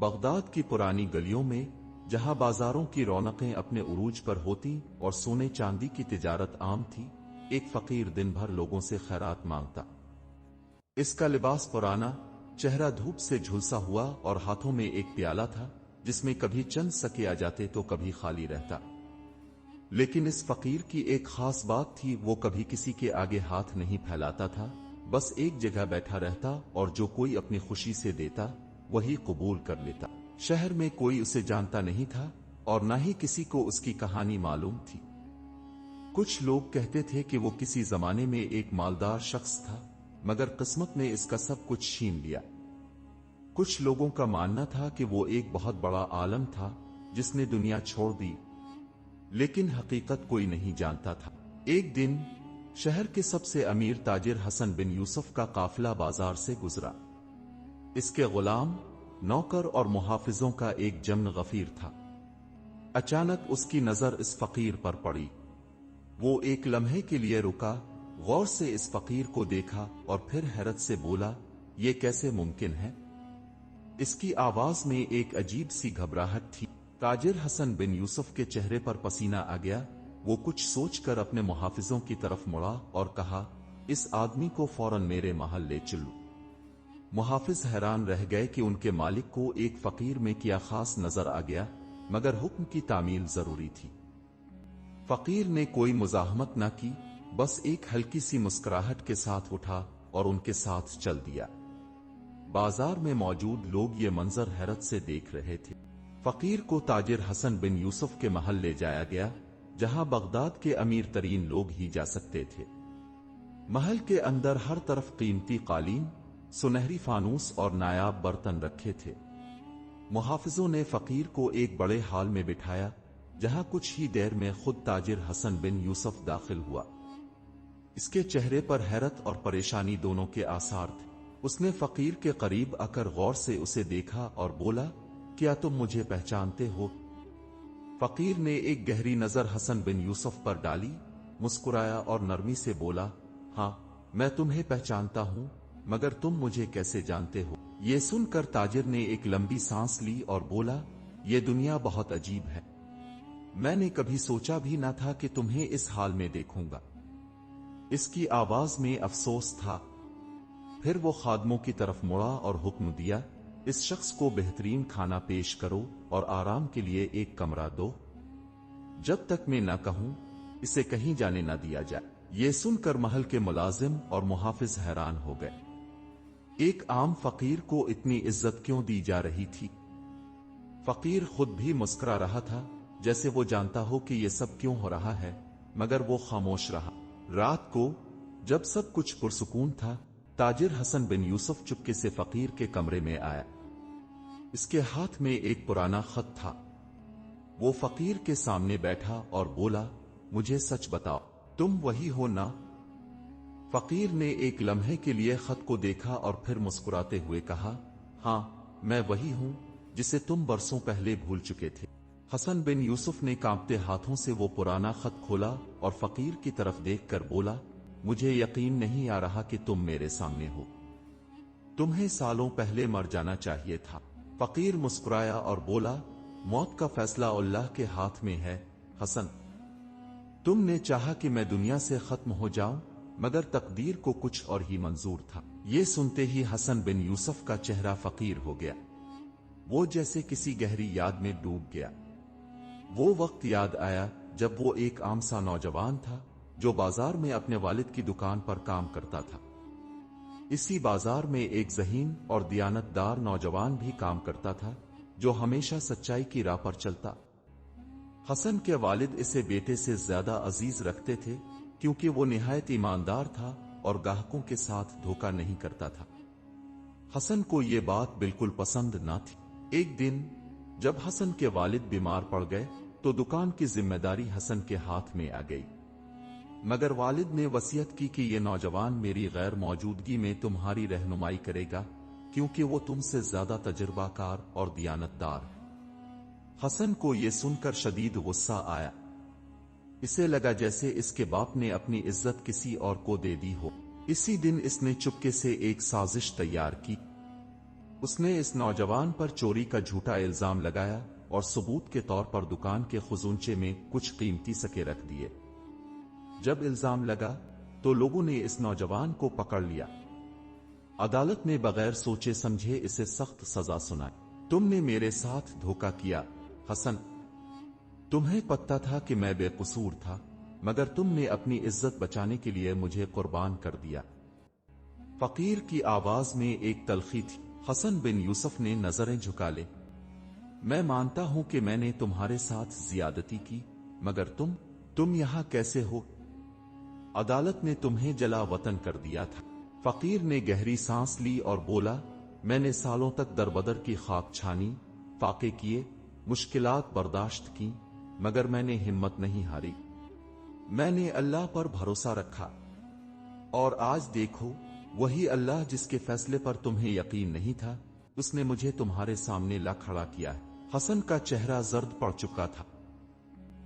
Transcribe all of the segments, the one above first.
Baghdad کی پرانی گلیوں میں جہاں بازاروں کی رونقیں اپنے عروج پر ہوتی اور سونے چاندی کی تجارت عام تھی، ایک فقیر دن بھر لوگوں سے خیرات مانگتا۔ اس کا لباس پرانا، چہرہ دھوپ سے جھلسا ہوا اور ہاتھوں میں ایک پیالہ تھا جس میں کبھی چند سکے آ جاتے تو کبھی خالی رہتا۔ لیکن اس فقیر کی ایک خاص بات تھی، وہ کبھی کسی کے آگے ہاتھ نہیں پھیلاتا تھا، بس ایک جگہ بیٹھا رہتا اور جو کوئی اپنی خوشی سے دیتا وہی قبول کر لیتا۔ شہر میں کوئی اسے جانتا نہیں تھا اور نہ ہی کسی کو اس کی کہانی معلوم تھی۔ کچھ لوگ کہتے تھے کہ وہ کسی زمانے میں ایک مالدار شخص تھا، مگر قسمت نے اس کا سب کچھ چھین لیا۔ کچھ لوگوں کا ماننا تھا کہ وہ ایک بہت بڑا عالم تھا جس نے دنیا چھوڑ دی، لیکن حقیقت کوئی نہیں جانتا تھا۔ ایک دن شہر کے سب سے امیر تاجر حسن بن یوسف کا قافلہ بازار سے گزرا۔ اس کے غلام، نوکر اور محافظوں کا ایک جمع غفیر تھا۔ اچانک اس کی نظر اس فقیر پر پڑی۔ وہ ایک لمحے کے لیے رکا، غور سے اس فقیر کو دیکھا اور پھر حیرت سے بولا، یہ کیسے ممکن ہے؟ اس کی آواز میں ایک عجیب سی گھبراہٹ تھی۔ تاجر حسن بن یوسف کے چہرے پر پسینہ آ گیا۔ وہ کچھ سوچ کر اپنے محافظوں کی طرف مڑا اور کہا، اس آدمی کو فوراً میرے محل لے چلو۔ محافظ حیران رہ گئے کہ ان کے مالک کو ایک فقیر میں کیا خاص نظر آ گیا، مگر حکم کی تعمیل ضروری تھی۔ فقیر نے کوئی مزاحمت نہ کی، بس ایک ہلکی سی مسکراہٹ کے ساتھ اٹھا اور ان کے ساتھ چل دیا۔ بازار میں موجود لوگ یہ منظر حیرت سے دیکھ رہے تھے۔ فقیر کو تاجر حسن بن یوسف کے محل لے جایا گیا، جہاں بغداد کے امیر ترین لوگ ہی جا سکتے تھے۔ محل کے اندر ہر طرف قیمتی قالین، سنہری فانوس اور نایاب برتن رکھے تھے۔ محافظوں نے فقیر کو ایک بڑے ہال میں بٹھایا، جہاں کچھ ہی دیر میں خود تاجر حسن بن یوسف داخل ہوا۔ اس کے چہرے پر حیرت اور پریشانی دونوں کے آثار تھے۔ اس نے فقیر کے قریب آ کر غور سے اسے دیکھا اور بولا، کیا تم مجھے پہچانتے ہو؟ فقیر نے ایک گہری نظر حسن بن یوسف پر ڈالی، مسکرایا اور نرمی سے بولا، ہاں میں تمہیں پہچانتا ہوں، مگر تم مجھے کیسے جانتے ہو؟ یہ سن کر تاجر نے ایک لمبی سانس لی اور بولا، یہ دنیا بہت عجیب ہے، میں نے کبھی سوچا بھی نہ تھا کہ تمہیں اس حال میں دیکھوں گا۔ اس کی آواز میں افسوس تھا۔ پھر وہ خادموں کی طرف مڑا اور حکم دیا، اس شخص کو بہترین کھانا پیش کرو اور آرام کے لیے ایک کمرہ دو، جب تک میں نہ کہوں اسے کہیں جانے نہ دیا جائے۔ یہ سن کر محل کے ملازم اور محافظ حیران ہو گئے۔ ایک عام فقیر کو اتنی عزت کیوں دی جا رہی تھی؟ فقیر خود بھی مسکرا رہا تھا، جیسے وہ جانتا ہو کہ یہ سب کیوں ہو رہا ہے، مگر وہ خاموش رہا۔ رات کو جب سب کچھ پرسکون تھا، تاجر حسن بن یوسف چپکے سے فقیر کے کمرے میں آیا۔ اس کے ہاتھ میں ایک پرانا خط تھا۔ وہ فقیر کے سامنے بیٹھا اور بولا، مجھے سچ بتاؤ، تم وہی ہو نا؟ فقیر نے ایک لمحے کے لیے خط کو دیکھا اور پھر مسکراتے ہوئے کہا، ہاں میں وہی ہوں جسے تم برسوں پہلے بھول چکے تھے۔ حسن بن یوسف نے کانپتے ہاتھوں سے وہ پرانا خط کھولا اور فقیر کی طرف دیکھ کر بولا، مجھے یقین نہیں آ رہا کہ تم میرے سامنے ہو، تمہیں سالوں پہلے مر جانا چاہیے تھا۔ فقیر مسکرایا اور بولا، موت کا فیصلہ اللہ کے ہاتھ میں ہے حسن، تم نے چاہا کہ میں دنیا سے ختم ہو جاؤں، مگر تقدیر کو کچھ اور ہی منظور تھا۔ یہ سنتے ہی حسن بن یوسف کا چہرہ فقیر ہو گیا، وہ جیسے کسی گہری یاد میں ڈوب گیا۔ وہ وقت یاد آیا جب وہ ایک عام سا نوجوان تھا جو بازار میں اپنے والد کی دکان پر کام کرتا تھا۔ اسی بازار میں ایک ذہین اور دیانتدار نوجوان بھی کام کرتا تھا جو ہمیشہ سچائی کی راہ پر چلتا۔ حسن کے والد اسے بیٹے سے زیادہ عزیز رکھتے تھے کیونکہ وہ نہایت ایماندار تھا اور گاہکوں کے ساتھ دھوکہ نہیں کرتا تھا۔ حسن کو یہ بات بالکل پسند نہ تھی۔ ایک دن جب حسن کے والد بیمار پڑ گئے تو دکان کی ذمہ داری حسن کے ہاتھ میں آ گئی، مگر والد نے وصیت کی کہ یہ نوجوان میری غیر موجودگی میں تمہاری رہنمائی کرے گا کیونکہ وہ تم سے زیادہ تجربہ کار اور دیانتدار ہے۔ حسن کو یہ سن کر شدید غصہ آیا۔ اسے لگا جیسے اس کے باپ نے اپنی عزت کسی اور کو دے دی ہو۔ اسی دن اس نے چپکے سے ایک سازش تیار کی۔ اس نے اس نوجوان پر چوری کا جھوٹا الزام لگایا اور ثبوت کے طور پر دکان کے خزونچے میں کچھ قیمتی سکے رکھ دیے۔ جب الزام لگا تو لوگوں نے اس نوجوان کو پکڑ لیا۔ عدالت نے بغیر سوچے سمجھے اسے سخت سزا سنائی۔ تم نے میرے ساتھ دھوکہ کیا حسن، تمہیں پتہ تھا کہ میں بے قصور تھا، مگر تم نے اپنی عزت بچانے کے لیے مجھے قربان کر دیا۔ فقیر کی آواز میں ایک تلخی تھی۔ حسن بن یوسف نے نظریں جھکا لے۔ میں مانتا ہوں کہ میں نے تمہارے ساتھ زیادتی کی، مگر تم یہاں کیسے ہو؟ عدالت نے تمہیں جلا وطن کر دیا تھا۔ فقیر نے گہری سانس لی اور بولا، میں نے سالوں تک دربدر کی خاک چھانی، فاقے کیے، مشکلات برداشت کی، مگر میں نے ہمت نہیں ہاری۔ میں نے اللہ پر بھروسہ رکھا، اور آج دیکھو، وہی اللہ جس کے فیصلے پر تمہیں یقین نہیں تھا، اس نے مجھے تمہارے سامنے لا کھڑا کیا ہے۔ حسن کا چہرہ زرد پڑ چکا تھا۔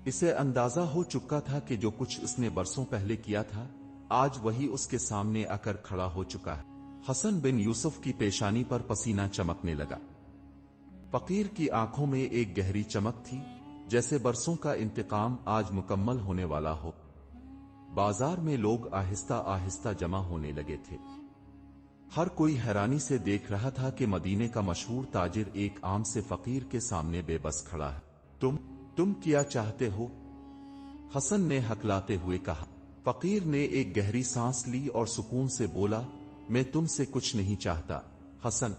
اسے اندازہ ہو چکا تھا کہ جو کچھ اس نے برسوں پہلے کیا تھا، آج وہی اس کے سامنے آ کر کھڑا ہو چکا ہے۔ حسن بن یوسف کی پیشانی پر پسینہ چمکنے لگا۔ فقیر کی آنکھوں میں ایک گہری چمک تھی، جیسے برسوں کا انتقام آج مکمل ہونے والا ہو۔ بازار میں لوگ آہستہ آہستہ جمع ہونے لگے تھے۔ ہر کوئی حیرانی سے دیکھ رہا تھا کہ مدینے کا مشہور تاجر ایک عام سے فقیر کے سامنے بے بس کھڑا ہے۔ تم کیا چاہتے ہو؟ حسن نے ہکلاتے ہوئے کہا۔ فقیر نے ایک گہری سانس لی اور سکون سے بولا، میں تم سے کچھ نہیں چاہتا حسن،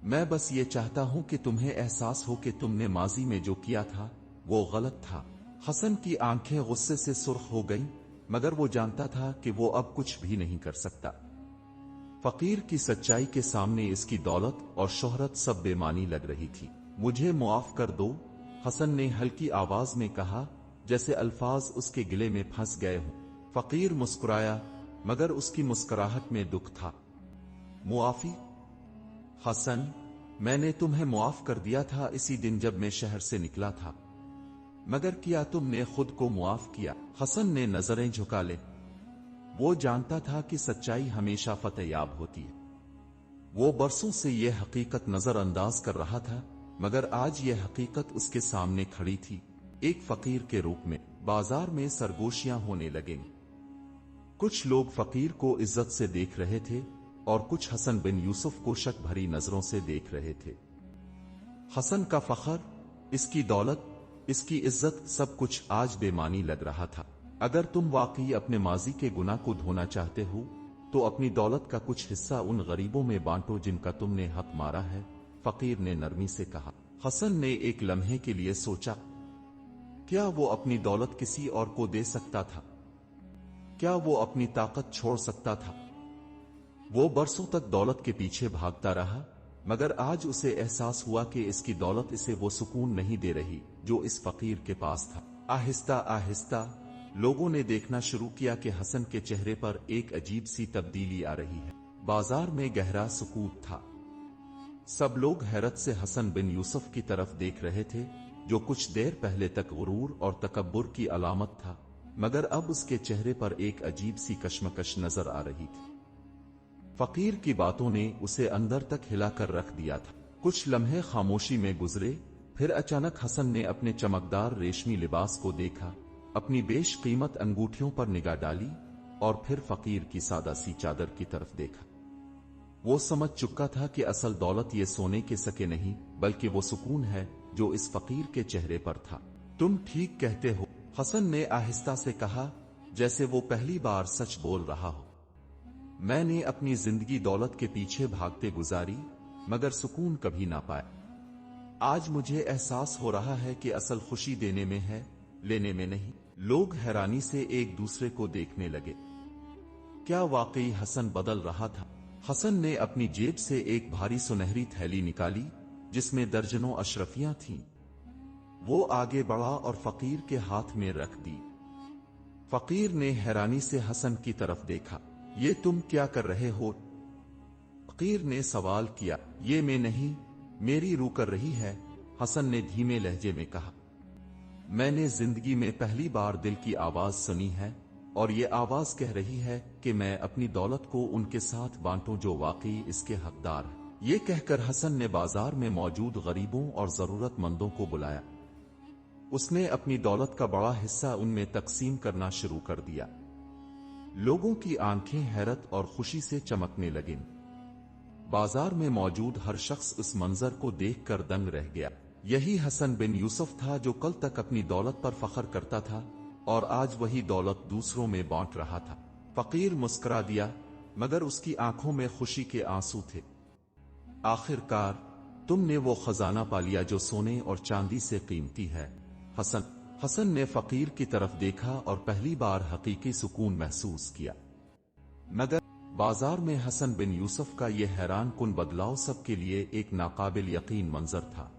میں بس یہ چاہتا ہوں کہ تمہیں احساس ہو کہ تم نے ماضی میں جو کیا تھا وہ غلط تھا۔ حسن کی آنکھیں غصے سے سرخ ہو گئیں، مگر وہ جانتا تھا کہ وہ اب کچھ بھی نہیں کر سکتا۔ فقیر کی سچائی کے سامنے اس کی دولت اور شہرت سب بے معنی لگ رہی تھی۔ مجھے معاف کر دو، حسن نے ہلکی آواز میں کہا، جیسے الفاظ اس کے گلے میں پھنس گئے ہوں۔ فقیر مسکرایا، مگر اس کی مسکراہٹ میں دکھ تھا۔ معافی؟ حسن، میں نے تمہیں معاف کر دیا تھا اسی دن جب میں شہر سے نکلا تھا، مگر کیا تم نے خود کو معاف کیا؟ حسن نے نظریں جھکا لے۔ وہ جانتا تھا کہ سچائی ہمیشہ فتح یاب ہوتی ہے۔ وہ برسوں سے یہ حقیقت نظر انداز کر رہا تھا، مگر آج یہ حقیقت اس کے سامنے کھڑی تھی، ایک فقیر کے روپ میں۔ بازار میں سرگوشیاں ہونے لگیں۔ کچھ لوگ فقیر کو عزت سے دیکھ رہے تھے اور کچھ حسن بن یوسف کو شک بھری نظروں سے دیکھ رہے تھے۔ حسن کا فخر، اس کی دولت، اس کی عزت، سب کچھ آج بے معنی لگ رہا تھا۔ اگر تم واقعی اپنے ماضی کے گناہ کو دھونا چاہتے ہو تو اپنی دولت کا کچھ حصہ ان غریبوں میں بانٹو جن کا تم نے حق مارا ہے، فقیر نے نرمی سے کہا۔ حسن نے ایک لمحے کے لیے سوچا، کیا وہ اپنی دولت کسی اور کو دے سکتا تھا؟ کیا وہ اپنی طاقت چھوڑ سکتا تھا؟ وہ برسوں تک دولت کے پیچھے بھاگتا رہا، مگر آج اسے احساس ہوا کہ اس کی دولت اسے وہ سکون نہیں دے رہی جو اس فقیر کے پاس تھا۔ آہستہ آہستہ لوگوں نے دیکھنا شروع کیا کہ حسن کے چہرے پر ایک عجیب سی تبدیلی آ رہی ہے۔ بازار میں گہرا سکوت تھا۔ سب لوگ حیرت سے حسن بن یوسف کی طرف دیکھ رہے تھے، جو کچھ دیر پہلے تک غرور اور تکبر کی علامت تھا، مگر اب اس کے چہرے پر ایک عجیب سی کشمکش نظر آ رہی تھی۔ فقیر کی باتوں نے اسے اندر تک ہلا کر رکھ دیا تھا۔ کچھ لمحے خاموشی میں گزرے، پھر اچانک حسن نے اپنے چمکدار ریشمی لباس کو دیکھا، اپنی بیش قیمت انگوٹھیوں پر نگاہ ڈالی، اور پھر فقیر کی سادہ سی چادر کی طرف دیکھا۔ وہ سمجھ چکا تھا کہ اصل دولت یہ سونے کے سکے نہیں، بلکہ وہ سکون ہے جو اس فقیر کے چہرے پر تھا۔ تم ٹھیک کہتے ہو، حسن نے آہستہ سے کہا، جیسے وہ پہلی بار سچ بول رہا ہو۔ میں نے اپنی زندگی دولت کے پیچھے بھاگتے گزاری، مگر سکون کبھی نہ پایا۔ آج مجھے احساس ہو رہا ہے کہ اصل خوشی دینے میں ہے، لینے میں نہیں۔ لوگ حیرانی سے ایک دوسرے کو دیکھنے لگے۔ کیا واقعی حسن بدل رہا تھا؟ حسن نے اپنی جیب سے ایک بھاری سنہری تھیلی نکالی جس میں درجنوں اشرفیاں تھیں۔ وہ آگے بڑھا اور فقیر کے ہاتھ میں رکھ دی۔ فقیر نے حیرانی سے حسن کی طرف دیکھا۔ یہ تم کیا کر رہے ہو؟ فقیر نے سوال کیا۔ یہ میں نہیں، میری روح کر رہی ہے، حسن نے دھیمے لہجے میں کہا۔ میں نے زندگی میں پہلی بار دل کی آواز سنی ہے، اور یہ آواز کہہ رہی ہے کہ میں اپنی دولت کو ان کے ساتھ بانٹوں جو واقعی اس کے حقدار ہیں۔ یہ کہہ کر حسن نے بازار میں موجود غریبوں اور ضرورت مندوں کو بلایا۔ اس نے اپنی دولت کا بڑا حصہ ان میں تقسیم کرنا شروع کر دیا۔ لوگوں کی آنکھیں حیرت اور خوشی سے چمکنے لگیں۔ بازار میں موجود ہر شخص اس منظر کو دیکھ کر دنگ رہ گیا۔ یہی حسن بن یوسف تھا جو کل تک اپنی دولت پر فخر کرتا تھا اور آج وہی دولت دوسروں میں بانٹ رہا تھا۔ فقیر مسکرا دیا، مگر اس کی آنکھوں میں خوشی کے آنسو تھے۔ آخر کار تم نے وہ خزانہ پا لیا جو سونے اور چاندی سے قیمتی ہے۔ حسن نے فقیر کی طرف دیکھا اور پہلی بار حقیقی سکون محسوس کیا۔ مگر بازار میں حسن بن یوسف کا یہ حیران کن بدلاؤ سب کے لیے ایک ناقابل یقین منظر تھا۔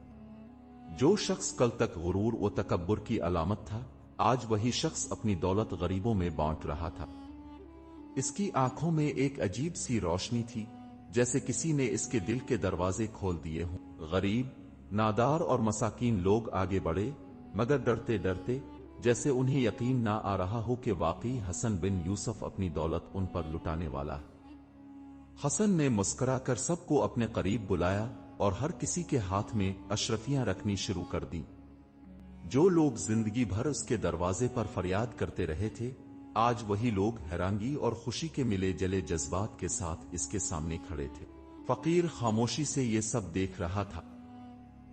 جو شخص کل تک غرور و تکبر کی علامت تھا، آج وہی شخص اپنی دولت غریبوں میں بانٹ رہا تھا۔ اس کی آنکھوں میں ایک عجیب سی روشنی تھی، جیسے کسی نے اس کے دل کے دروازے کھول دیے ہوں۔ غریب، نادار اور مساکین لوگ آگے بڑھے، مگر ڈرتے ڈرتے، جیسے انہیں یقین نہ آ رہا ہو کہ واقعی حسن بن یوسف اپنی دولت ان پر لٹانے والا ہے۔ حسن نے مسکرا کر سب کو اپنے قریب بلایا اور ہر کسی کے ہاتھ میں اشرفیاں رکھنی شروع کر دیں۔ جو لوگ زندگی بھر اس کے دروازے پر فریاد کرتے رہے تھے، آج وہی لوگ حیرانگی اور خوشی کے ملے جلے جذبات کے ساتھ اس کے سامنے کھڑے تھے۔ فقیر خاموشی سے یہ سب دیکھ رہا تھا۔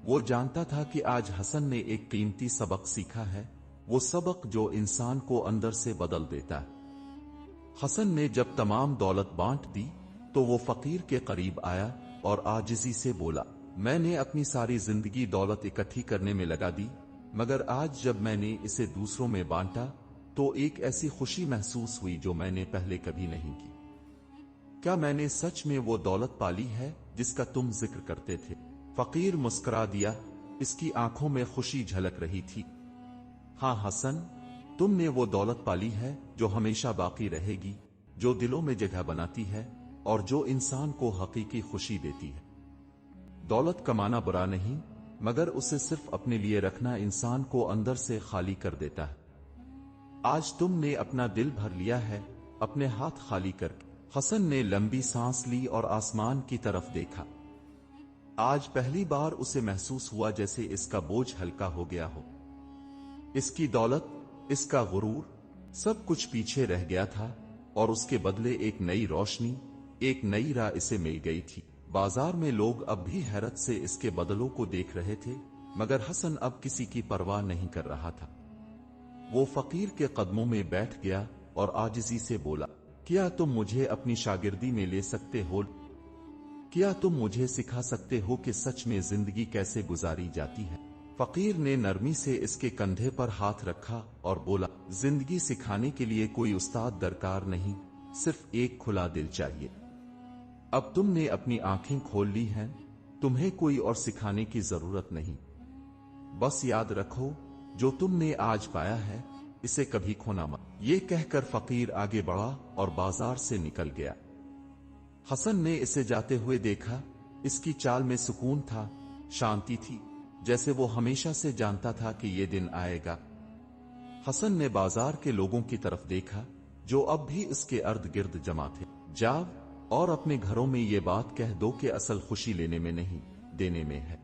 وہ جانتا تھا کہ آج حسن نے ایک قیمتی سبق سیکھا ہے، وہ سبق جو انسان کو اندر سے بدل دیتا ہے۔ حسن نے جب تمام دولت بانٹ دی تو وہ فقیر کے قریب آیا اور عاجزی سے بولا، میں نے اپنی ساری زندگی دولت اکٹھی کرنے میں لگا دی، مگر آج جب میں نے اسے دوسروں میں بانٹا تو ایک ایسی خوشی محسوس ہوئی جو میں نے پہلے کبھی نہیں کی۔ کیا میں نے سچ میں وہ دولت پالی ہے جس کا تم ذکر کرتے تھے؟ فقیر مسکرا دیا، اس کی آنکھوں میں خوشی جھلک رہی تھی۔ ہاں حسن، تم نے وہ دولت پالی ہے جو ہمیشہ باقی رہے گی، جو دلوں میں جگہ بناتی ہے اور جو انسان کو حقیقی خوشی دیتی ہے۔ دولت کمانا برا نہیں، مگر اسے صرف اپنے لیے رکھنا انسان کو اندر سے خالی کر دیتا ہے۔ آج تم نے اپنا دل بھر لیا ہے، اپنے ہاتھ خالی کر کے۔ حسن نے لمبی سانس لی اور آسمان کی طرف دیکھا۔ آج پہلی بار اسے محسوس ہوا جیسے اس کا بوجھ ہلکا ہو گیا ہو۔ اس کی دولت، اس کا غرور، سب کچھ پیچھے رہ گیا تھا اور اس کے بدلے ایک نئی روشنی، ایک نئی راہ اسے مل گئی تھی۔ بازار میں لوگ اب بھی حیرت سے اس کے بدلوں کو دیکھ رہے تھے، مگر حسن اب کسی کی پرواہ نہیں کر رہا تھا۔ وہ فقیر کے قدموں میں بیٹھ گیا اور عاجزی سے بولا، کیا تم مجھے اپنی شاگردی میں لے سکتے ہو؟ کیا تم مجھے سکھا سکتے ہو کہ سچ میں زندگی کیسے گزاری جاتی ہے؟ فقیر نے نرمی سے اس کے کندھے پر ہاتھ رکھا اور بولا، زندگی سکھانے کے لیے کوئی استاد درکار نہیں، صرف ایک کھلا دل چاہیے۔ اب تم نے اپنی آنکھیں کھول لی ہیں، تمہیں کوئی اور سکھانے کی ضرورت نہیں۔ بس یاد رکھو، جو تم نے آج پایا ہے، اسے کبھی کھونا مت۔ یہ کہہ کر فقیر آگے بڑھا اور بازار سے نکل گیا۔ حسن نے اسے جاتے ہوئے دیکھا، اس کی چال میں سکون تھا، شانتی تھی، جیسے وہ ہمیشہ سے جانتا تھا کہ یہ دن آئے گا۔ حسن نے بازار کے لوگوں کی طرف دیکھا جو اب بھی اس کے ارد گرد جمع تھے۔ جاؤ اور اپنے گھروں میں یہ بات کہہ دو کہ اصل خوشی لینے میں نہیں، دینے میں ہے۔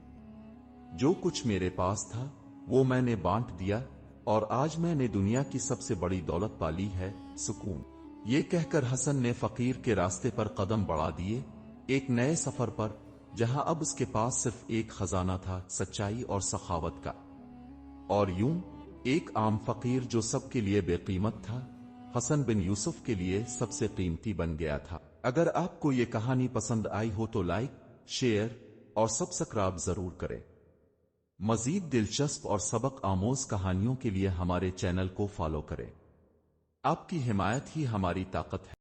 جو کچھ میرے پاس تھا وہ میں نے بانٹ دیا، اور آج میں نے دنیا کی سب سے بڑی دولت پالی ہے، سکون۔ یہ کہہ کر حسن نے فقیر کے راستے پر قدم بڑھا دیے، ایک نئے سفر پر، جہاں اب اس کے پاس صرف ایک خزانہ تھا، سچائی اور سخاوت کا۔ اور یوں ایک عام فقیر جو سب کے لیے بے قیمت تھا، حسن بن یوسف کے لیے سب سے قیمتی بن گیا تھا۔ اگر آپ کو یہ کہانی پسند آئی ہو تو لائک، شیئر اور سبسکرائب ضرور کریں۔ مزید دلچسپ اور سبق آموز کہانیوں کے لیے ہمارے چینل کو فالو کریں۔ آپ کی حمایت ہی ہماری طاقت ہے۔